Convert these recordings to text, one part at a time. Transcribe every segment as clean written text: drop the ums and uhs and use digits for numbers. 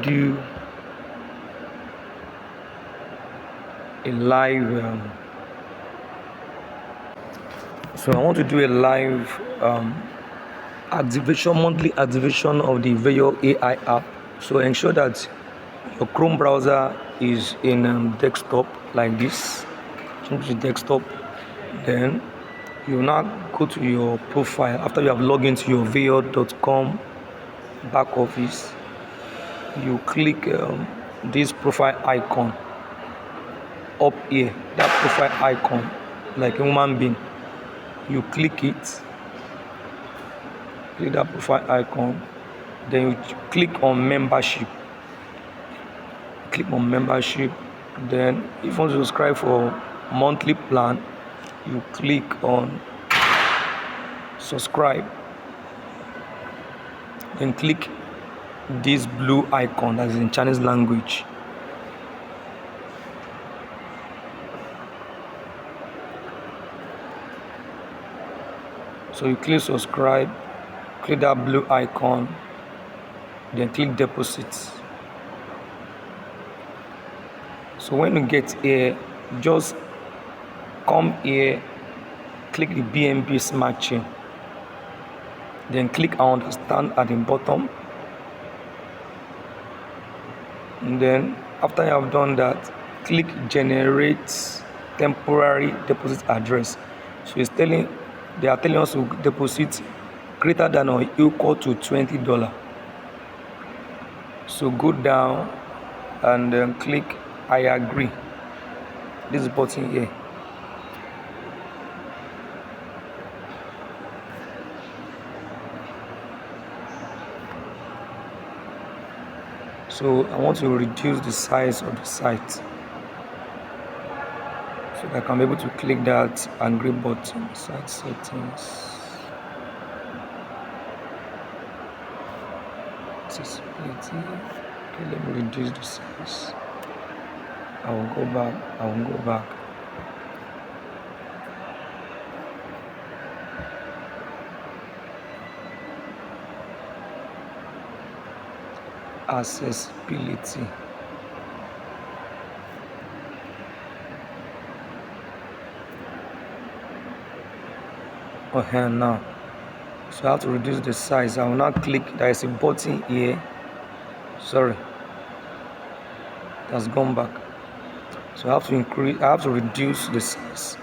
do a live so I want to do a live monthly activation of the Vayoh AI app. So ensure that your Chrome browser is in desktop like this. Change to desktop. Then you now go to your profile after you have logged into your vayoh.com back office. You click this profile icon up here, that profile icon, like a human being. You click it, click that profile icon, then you click on membership. Click on membership. Then if you want to subscribe for monthly plan, you click on subscribe, then click this blue icon that is in Chinese language. So you click subscribe, click that blue icon, then click deposits. So when you get here, just come here, click the BNB Smart Chain, then click I understand at the bottom. And then after you have done that, click generate temporary deposit address. So they are telling us to deposit greater than or equal to $20. So go down and then click I agree. This button here. So I want to reduce the size of the site, so that I can be able to click that agree button, site settings, accessibility. Okay, let me reduce the size. I will go back. Accessibility. Okay, now. So I have to reduce the size. I will now click. There is a button here. Sorry, it has gone back. So I have to reduce the size.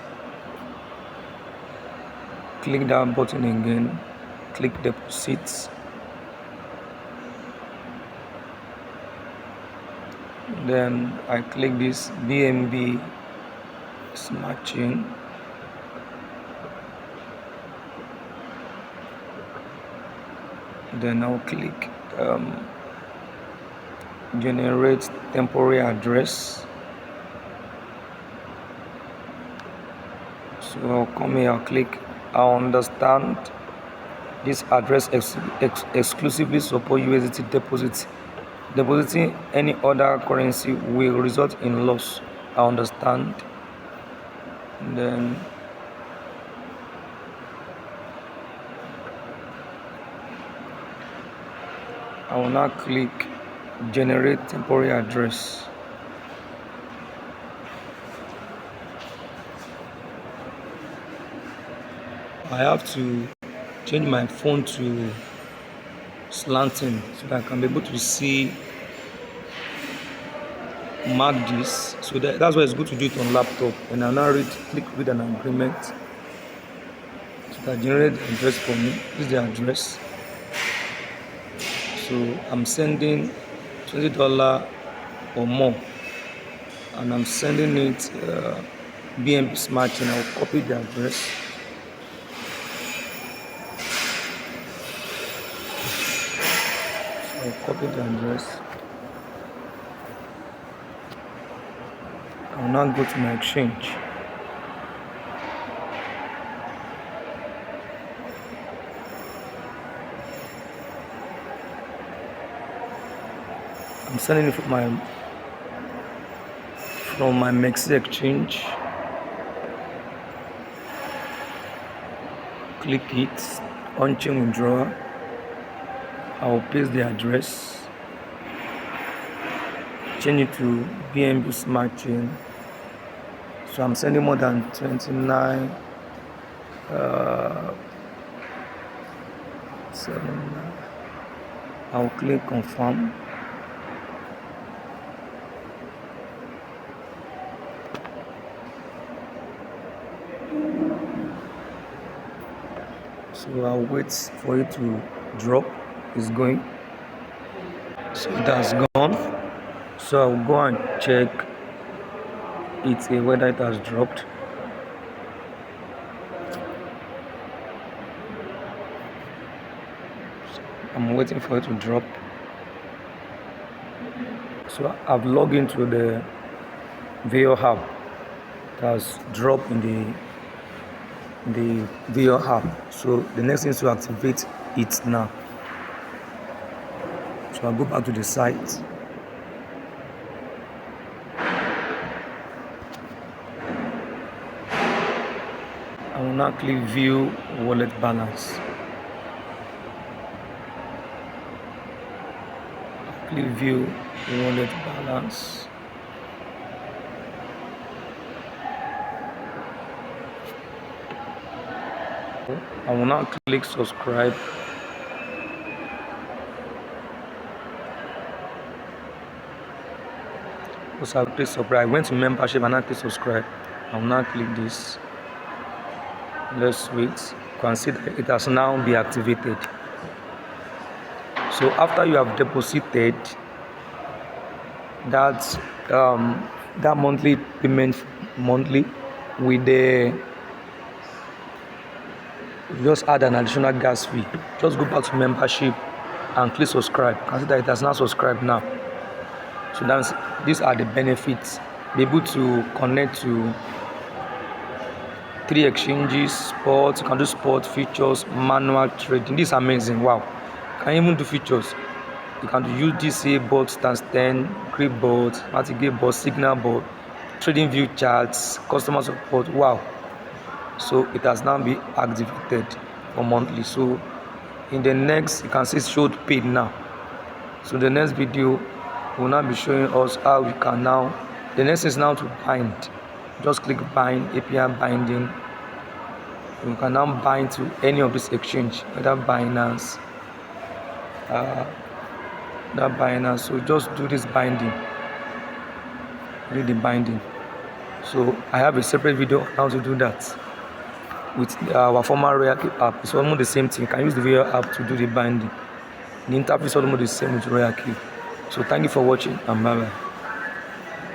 Click that button again. Click deposits. Then I click this BNB Smart Chain. Then I'll click generate temporary address. So I'll come here, I'll click I understand this address exclusively support USDT deposits. Depositing any other currency will result in loss. I understand. And then I will now click generate temporary address. I have to change my phone to slanting so that I can be able to mark this. So that's why it's good to do it on laptop. And I'll now click read an agreement. So that generate the address for me. This is the address. So I'm sending $20 or more, and I'm sending it BNB Smart Chain. I'll copy the address. So I'll copy the address. I'll now go to my exchange. I'm sending it from my Mexi exchange. Click it, on chain withdrawal. I will paste the address. change it to BNB Smart Chain. So I'm sending more than 29. 7. I'll click confirm. So I'll wait for it to drop. It's going. So it has gone. So I'll go and check whether it has dropped. So I'm waiting for it to drop. So I've logged into the Vayoh app. It has dropped in the Vayoh app. So the next thing is to activate it now. So I'll go back to the site. I will now click view wallet balance. Click view wallet balance. I will now click subscribe. So I'll click subscribe. I went to membership and I click subscribe. I will now click this. Let's wait. You can see that it has now been activated. So after you have deposited that monthly payment with the just add an additional gas fee. Just go back to membership and click subscribe. You can see that it has now subscribed now. So these are the benefits. Be able to connect to 3 exchanges, sports. You can do sport features, manual trading. This is amazing. Wow. You can even do features. You can do UDC board, stance 10, grip board, multi-gate board, signal board, trading view charts, customer support. Wow. So it has now been activated for monthly. So in the next, you can see it showed paid now. So the next video will now be showing us how we can now. The next is now to bind. Just click bind, API binding. You can now bind to any of this exchange, whether Binance, So just do this binding. Do the binding. So I have a separate video on how to do that with our former Royalty app. It's almost the same thing. You can use the Vayoh app to do the binding. The interface is almost the same with Royalty. So thank you for watching and bye bye.